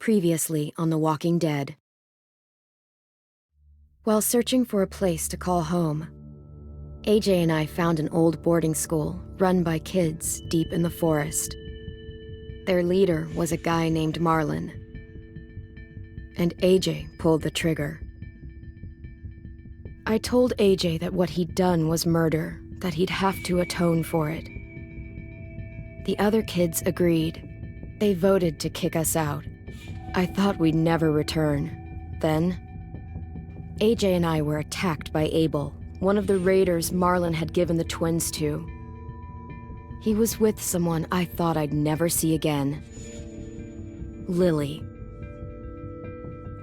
Previously on The Walking Dead. While searching for a place to call home, AJ and I found an old boarding school run by kids deep in the forest. Their leader was a guy named Marlin, and AJ pulled the trigger. I told AJ that what he'd done was murder, that he'd have to atone for it. The other kids agreed. They voted to kick us out. I thought we'd never return. Then, AJ and I were attacked by Abel, one of the raiders Marlin had given the twins to. He was with someone I thought I'd never see again. Lily.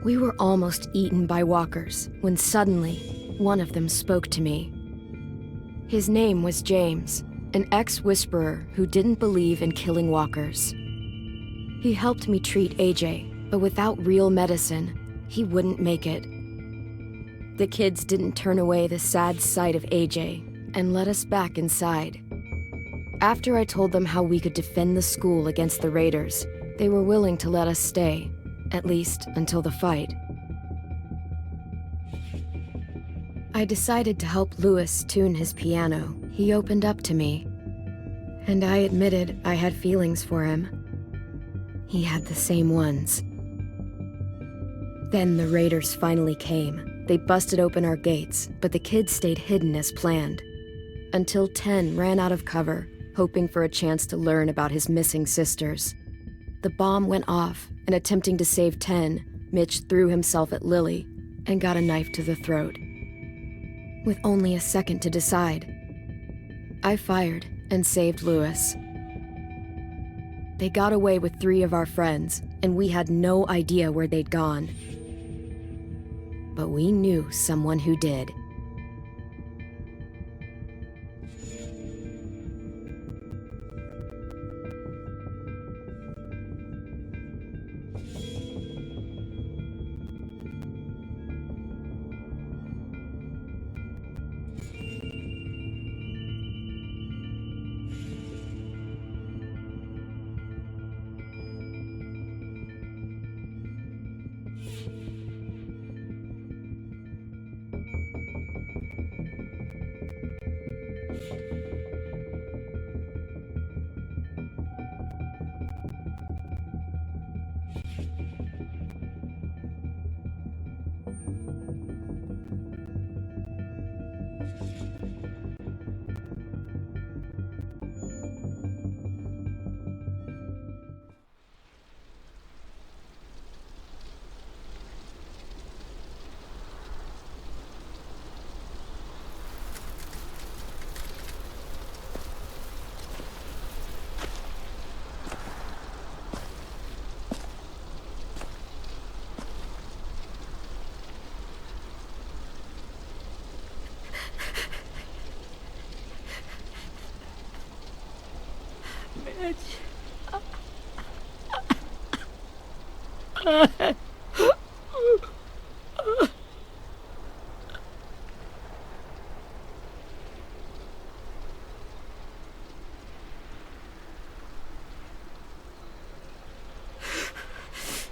We were almost eaten by walkers when suddenly one of them spoke to me. His name was James, an ex-whisperer who didn't believe in killing walkers. He helped me treat AJ, but without real medicine, he wouldn't make it. The kids didn't turn away the sad sight of AJ and let us back inside. After I told them how we could defend the school against the raiders, they were willing to let us stay, at least until the fight. I decided to help Louis tune his piano. He opened up to me, and I admitted I had feelings for him. He had the same ones. Then the raiders finally came. They busted open our gates, but the kids stayed hidden as planned. Until 10 ran out of cover, hoping for a chance to learn about his missing sisters. The bomb went off, and attempting to save 10, Mitch threw himself at Lily and got a knife to the throat. With only a second to decide, I fired and saved Louis. They got away with 3 of our friends, and we had no idea where they'd gone. But we knew someone who did.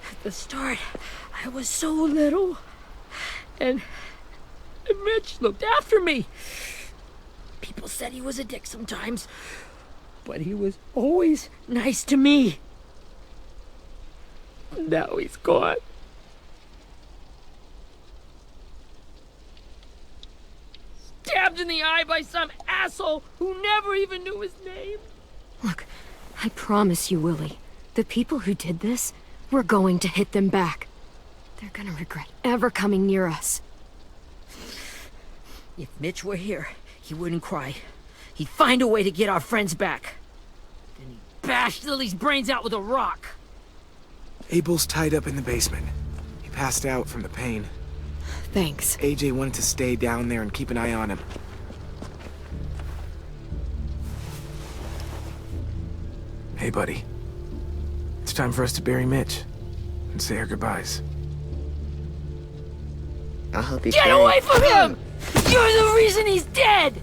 At the start, I was so little, and Mitch looked after me. People said he was a dick sometimes, but he was always nice to me. Now he's gone. Stabbed in the eye by some asshole who never even knew his name. Look, I promise you, Willie, the people who did this, we're going to hit them back. They're gonna regret ever coming near us. If Mitch were here, he wouldn't cry. He'd find a way to get our friends back. Then he'd bash Lily's brains out with a rock. Abel's tied up in the basement. He passed out from the pain. Thanks. AJ wanted to stay down there and keep an eye on him. Hey, buddy. It's time for us to bury Mitch and say our goodbyes. I'll help you Get carry. away from him! You're the reason he's dead!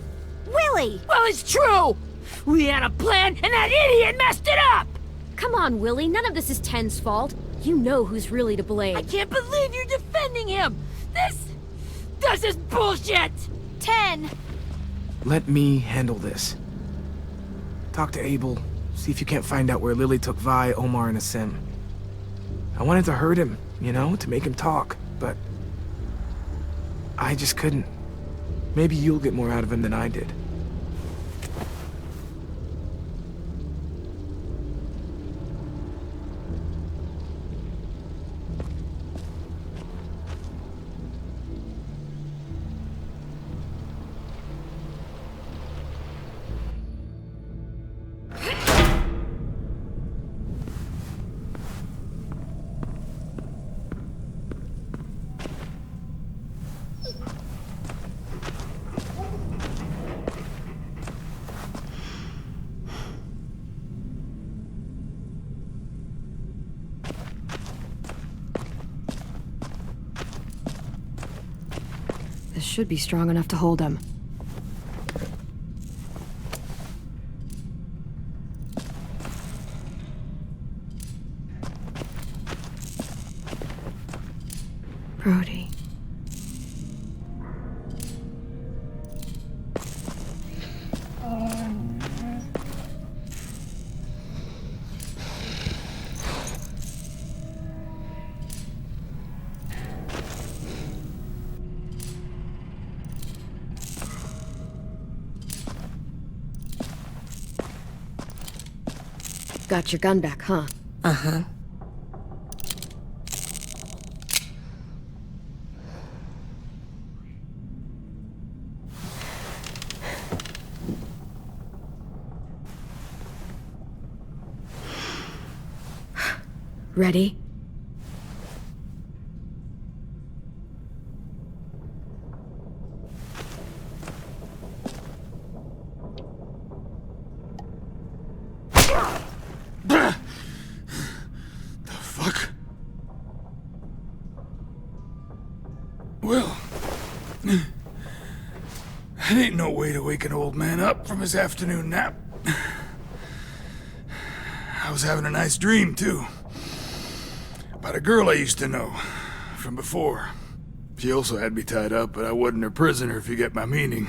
Willie! Well, it's true! We had a plan, and that idiot messed it up! Come on, Willie. None of this is Ten's fault. You know who's really to blame. I can't believe you're defending him! This is bullshit! 10. Let me handle this. Talk to Abel, see if you can't find out where Lily took Vi, Omar, and Asim. I wanted to hurt him, you know, to make him talk, but I just couldn't. Maybe you'll get more out of him than I did. This should be strong enough to hold him. Brody. Got your gun back, huh? Uh-huh. Ready? Well, that ain't no way to wake an old man up from his afternoon nap. I was having a nice dream, too. About a girl I used to know from before. She also had me tied up, but I wasn't her prisoner, if you get my meaning.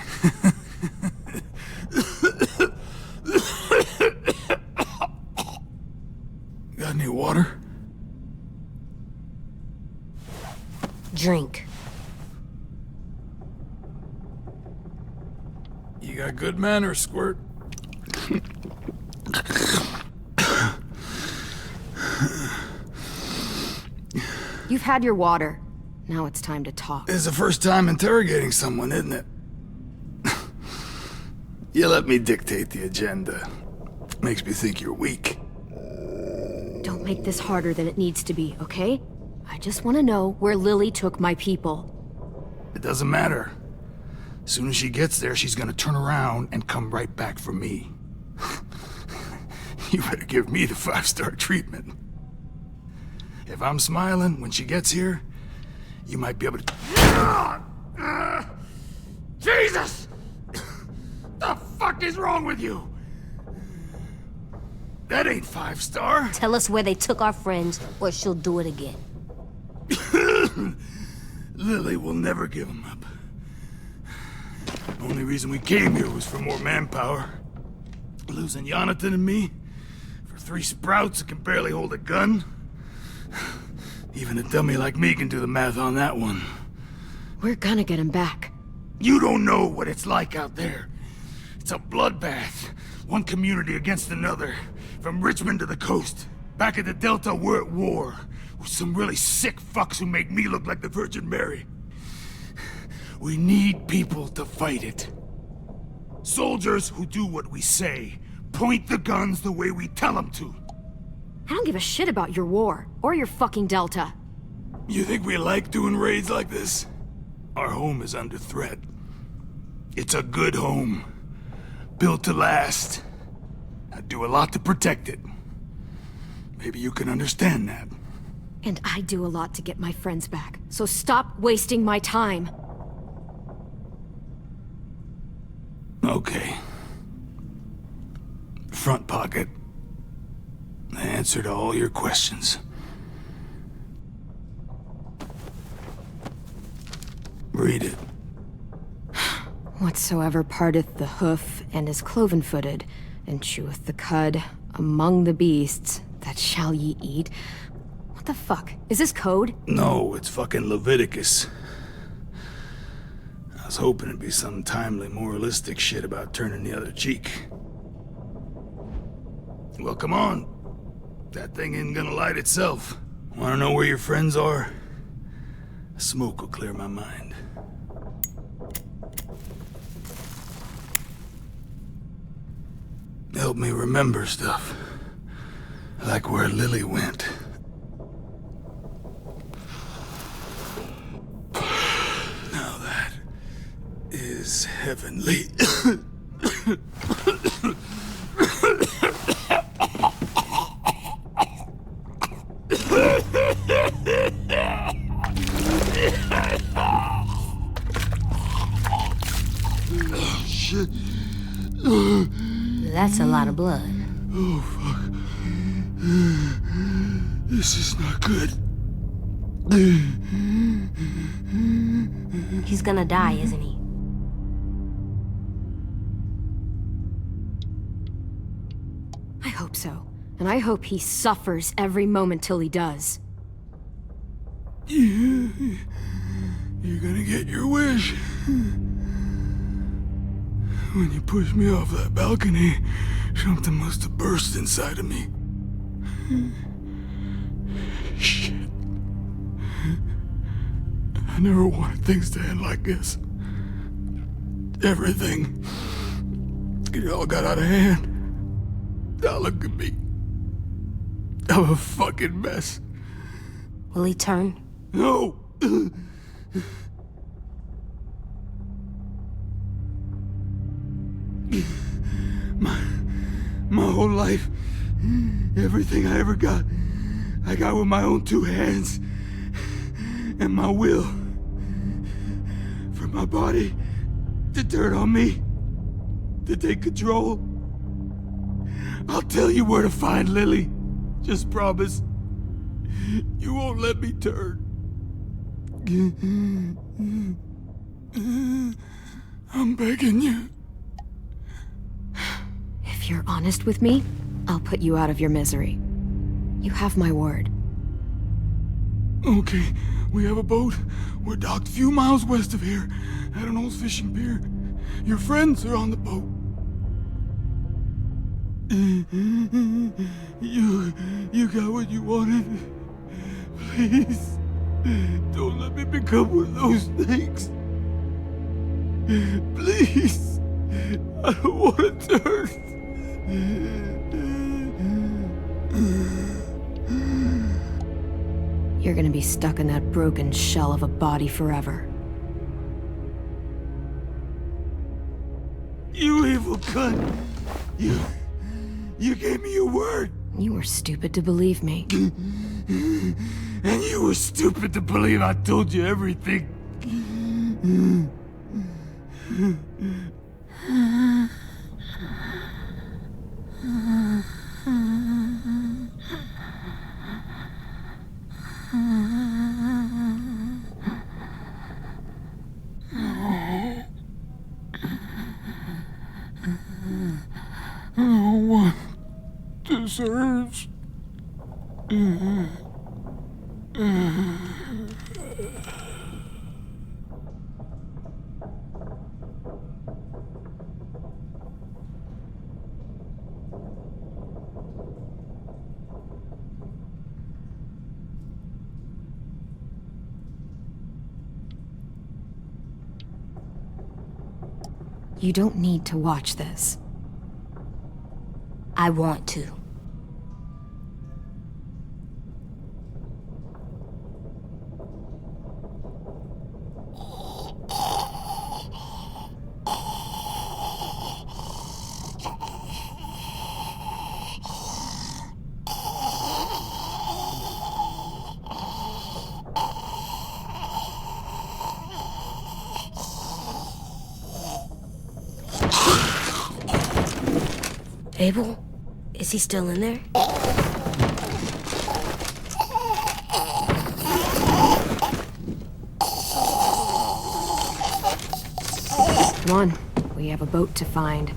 Got any water? Drink. You got good manners, Squirt. You've had your water. Now it's time to talk. It's the first time interrogating someone, isn't it? You let me dictate the agenda. Makes me think you're weak. Don't make this harder than it needs to be, okay? I just want to know where Lily took my people. It doesn't matter. As soon as she gets there, she's gonna turn around and come right back for me. You better give me the 5-star treatment. If I'm smiling when she gets here, you might be able to... Jesus! The fuck is wrong with you? That ain't 5-star. Tell us where they took our friends, or she'll do it again. Lily will never give them up. Only reason we came here was for more manpower. Losing Jonathan and me for 3 sprouts that can barely hold a gun. Even a dummy like me can do the math on that one. We're gonna get him back. You don't know what it's like out there. It's a bloodbath. One community against another. From Richmond to the coast. Back at the Delta, we're at war. With some really sick fucks who make me look like the Virgin Mary. We need people to fight it. Soldiers who do what we say. Point the guns the way we tell them to. I don't give a shit about your war, or your fucking Delta. You think we like doing raids like this? Our home is under threat. It's a good home. Built to last. I do a lot to protect it. Maybe you can understand that. And I do a lot to get my friends back, so stop wasting my time. Okay. Front pocket. The answer to all your questions. Read it. Whatsoever parteth the hoof and is cloven-footed, and cheweth the cud, among the beasts, that shall ye eat. What the fuck? Is this code? No, it's fucking Leviticus. I was hoping it'd be some timely, moralistic shit about turning the other cheek. Well, come on. That thing ain't gonna light itself. Wanna know where your friends are? Smoke will clear my mind. Help me remember stuff. Like where Lily went. Now that is heavenly. Shit. That's a lot of blood. Oh, fuck. This is not good. He's gonna die, isn't he? I hope so. And I hope he suffers every moment till he does. You're gonna get your wish. When you pushed me off that balcony, something must have burst inside of me. Shit. I never wanted things to end like this. Everything. It all got out of hand. Now look at me. I'm a fucking mess. Will he turn? No! My whole life, everything I ever got, I got with my own two hands and my will. For my body to turn on me, to take control. I'll tell you where to find Lily. Just promise. You won't let me turn. I'm begging you. If you're honest with me, I'll put you out of your misery. You have my word. Okay, we have a boat. We're docked a few miles west of here, at an old fishing pier. Your friends are on the boat. You got what you wanted. Please, don't let me become one of those things. Please, I don't want to turn. You're gonna be stuck in that broken shell of a body forever. You evil cunt! You gave me your word! You were stupid to believe me. And you were stupid to believe I told you everything. No one deserves. You don't need to watch this. I want to. Abel? Is he still in there? Come on, we have a boat to find.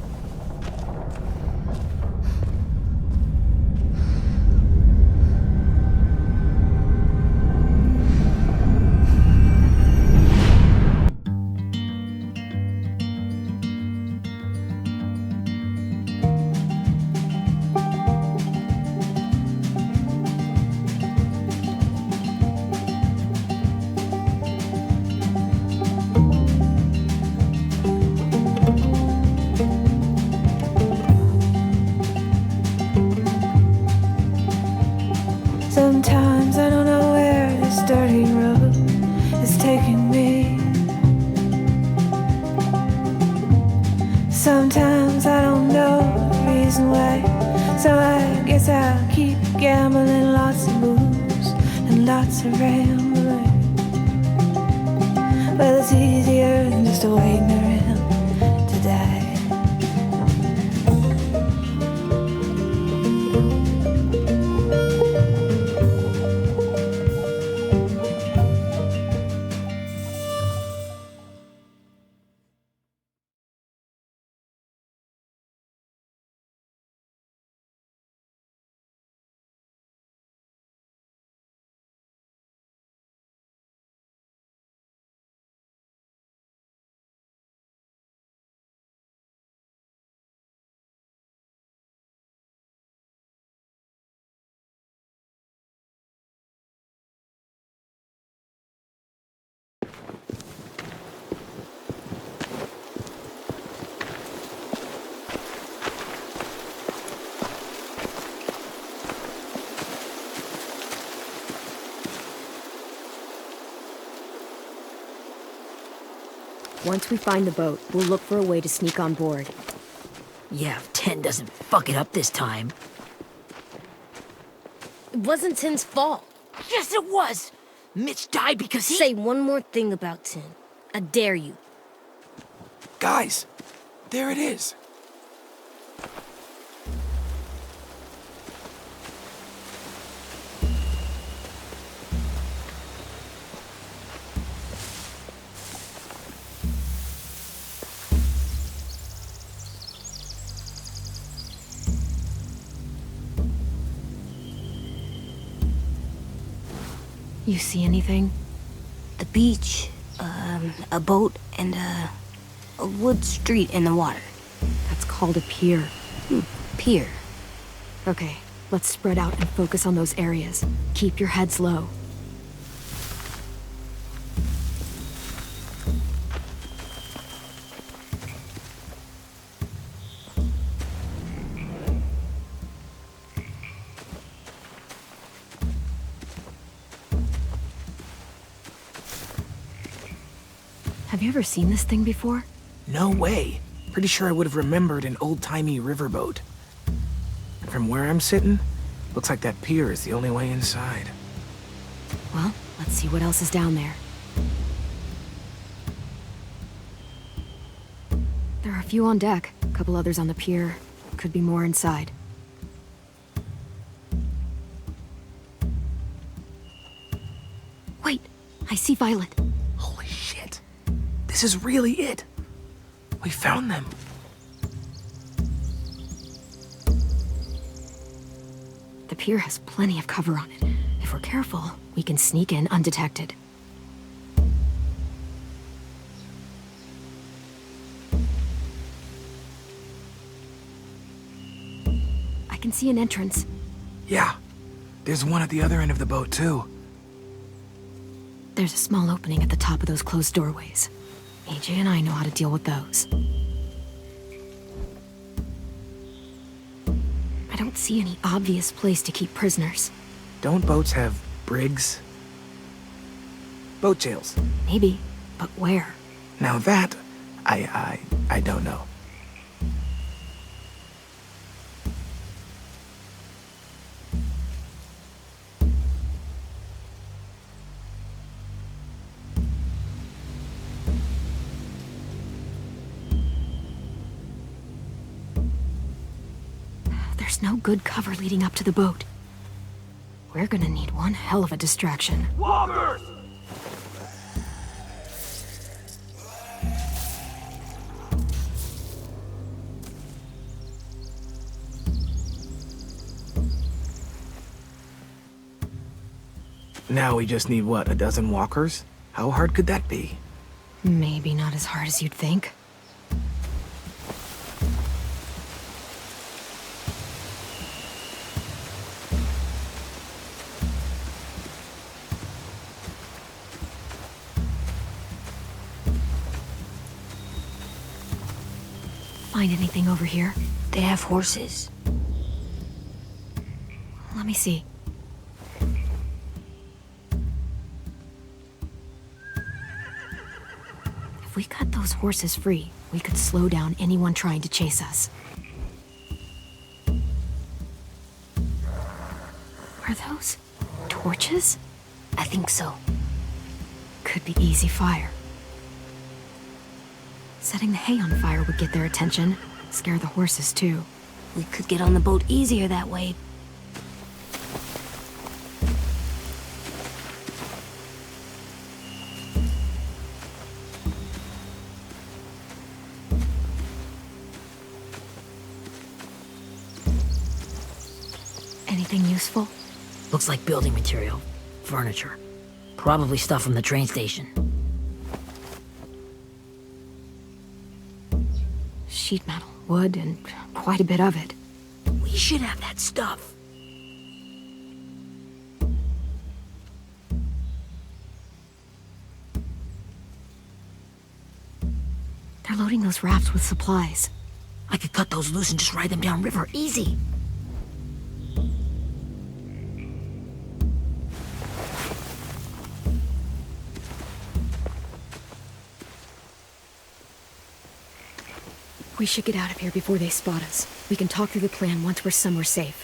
Sometimes I don't know where this dirty road is taking me. Sometimes I don't know the reason why, so I guess I'll keep gambling. Lots of moves and lots of rambling. Well, it's easier than just waiting around to die. Once we find the boat, we'll look for a way to sneak on board. Yeah, if 10 doesn't fuck it up this time. It wasn't Tin's fault. Yes, it was! Mitch died because he... Say one more thing about Tin. I dare you. Guys, there it is. You see anything? The beach, a boat, and a wood street in the water. That's called a pier. Pier. Okay, let's spread out and focus on those areas. Keep your heads low. Have you ever seen this thing before? No way. Pretty sure I would have remembered an old-timey riverboat. And from where I'm sitting, looks like that pier is the only way inside. Well, let's see what else is down there. There are a few on deck, a couple others on the pier. Could be more inside. Wait, I see Violet. Holy shit. This is really it. We found them. The pier has plenty of cover on it. If we're careful, we can sneak in undetected. I can see an entrance. Yeah. There's one at the other end of the boat, too. There's a small opening at the top of those closed doorways. AJ and I know how to deal with those. I don't see any obvious place to keep prisoners. Don't boats have brigs? Boat jails. Maybe, but where? Now that, I don't know. There's no good cover leading up to the boat. We're gonna need one hell of a distraction. Walkers! Now we just need, what, a dozen walkers? How hard could that be? Maybe not as hard as you'd think. Find anything over here? They have horses. Let me see. If we cut those horses free, we could slow down anyone trying to chase us. Are those torches? I think so. Could be easy fire. Setting the hay on fire would get their attention. Scare the horses, too. We could get on the boat easier that way. Anything useful? Looks like building material. Furniture. Probably stuff from the train station. Sheet metal, wood, and quite a bit of it. We should have that stuff. They're loading those rafts with supplies. I could cut those loose and just ride them downriver. Easy. We should get out of here before they spot us. We can talk through the plan once we're somewhere safe.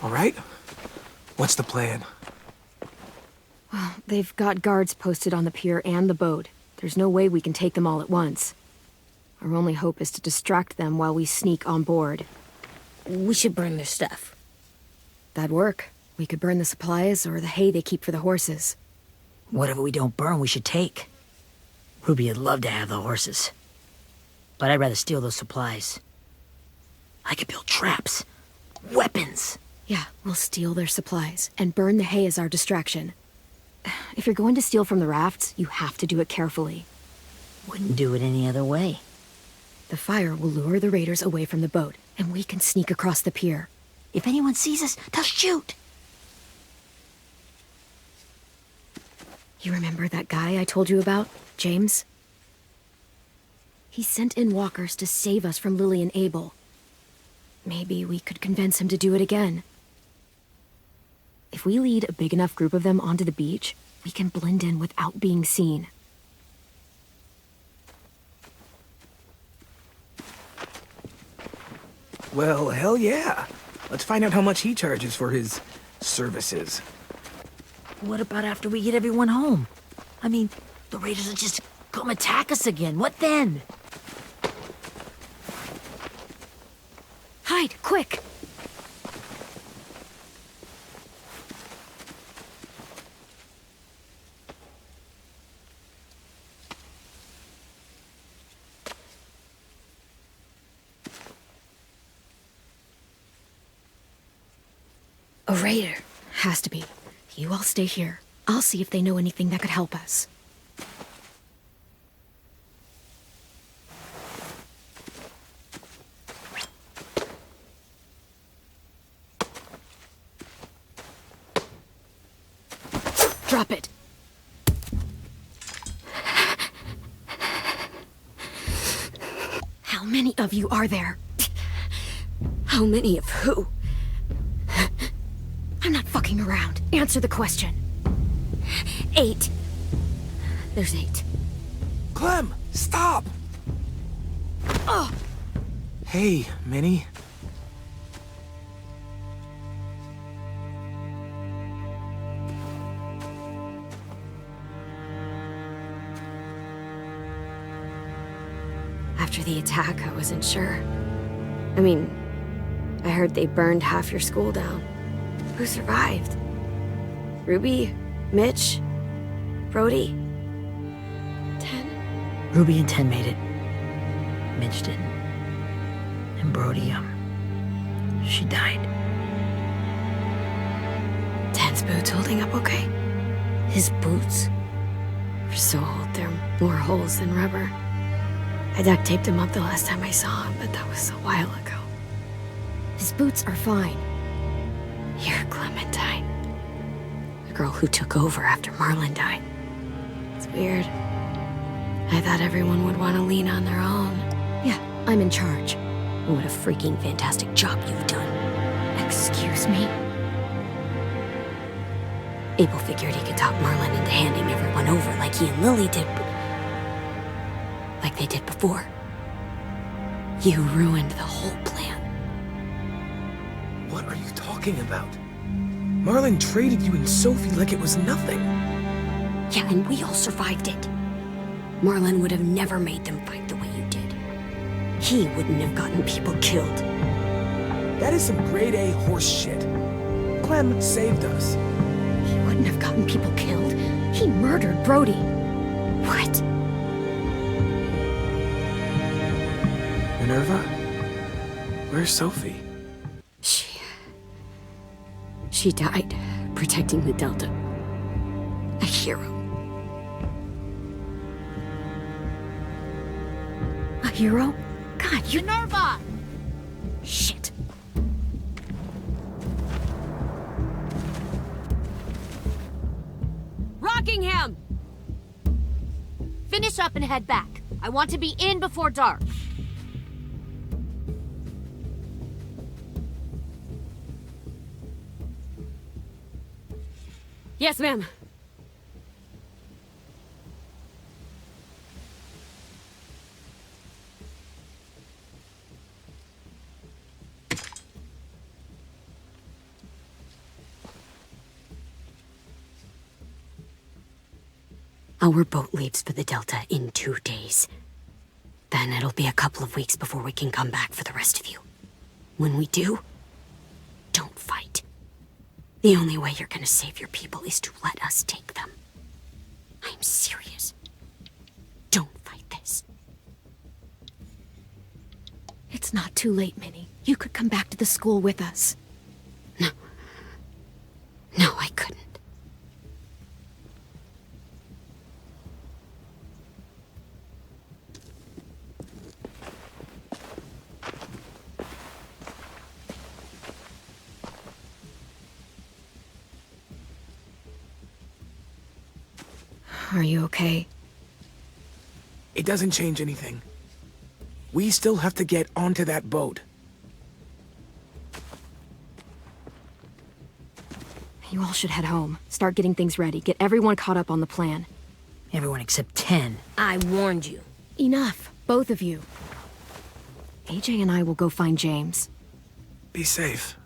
All right? What's the plan? Well, they've got guards posted on the pier and the boat. There's no way we can take them all at once. Our only hope is to distract them while we sneak on board. We should burn their stuff. That'd work. We could burn the supplies or the hay they keep for the horses. Whatever we don't burn, we should take. Ruby'd love to have the horses. But I'd rather steal those supplies. I could build traps. Weapons. Yeah, we'll steal their supplies and burn the hay as our distraction. If you're going to steal from the rafts, you have to do it carefully. Wouldn't do it any other way. The fire will lure the raiders away from the boat, and we can sneak across the pier. If anyone sees us, they'll shoot. You remember that guy I told you about, James? He sent in walkers to save us from Lily and Abel. Maybe we could convince him to do it again. If we lead a big enough group of them onto the beach, we can blend in without being seen. Well, hell yeah. Let's find out how much he charges for his services. What about after we get everyone home? I mean, the raiders will just come attack us again. What then? Hide, quick! A raider. Has to be. You all stay here. I'll see if they know anything that could help us. Drop it. How many of you are there? How many of who? I'm not fucking around. Answer the question. 8. There's 8. Clem, stop! Oh! Hey, Minnie. After the attack, I wasn't sure. I mean, I heard they burned half your school down. Who survived? Ruby? Mitch? Brody? 10? Ruby and 10 made it. Mitch didn't. And Brody, she died. 10's boots holding up okay? His boots? They're so old, they're more holes than rubber. I duct taped him up the last time I saw him, but that was a while ago. His boots are fine. You're Clementine. The girl who took over after Marlon died. It's weird. I thought everyone would want to lean on their own. Yeah, I'm in charge. What a freaking fantastic job you've done. Excuse me? Abel figured he could talk Marlon into handing everyone over like he and Lily did, but like they did before. You ruined the whole plan. What are you talking about? Marlon traded you and Sophie like it was nothing. Yeah, and we all survived it. Marlon would have never made them fight the way you did. He wouldn't have gotten people killed. That is some grade A horse shit. Clem saved us. He wouldn't have gotten people killed. He murdered Brody. What? Minerva? Where's Sophie? She died protecting the Delta. A hero. A hero? God, you... Minerva! Shit. Rockingham! Finish up and head back. I want to be in before dark. Yes, ma'am. Our boat leaves for the Delta in 2 days. Then it'll be a couple of weeks before we can come back for the rest of you. When we do, don't fight. The only way you're gonna save your people is to let us take them. I'm serious. Don't fight this. It's not too late, Minnie. You could come back to the school with us. No. No, I couldn't. Are you okay? It doesn't change anything. We still have to get onto that boat. You all should head home. Start getting things ready. Get everyone caught up on the plan. Everyone except 10. I warned you. Enough, both of you. AJ and I will go find James. Be safe.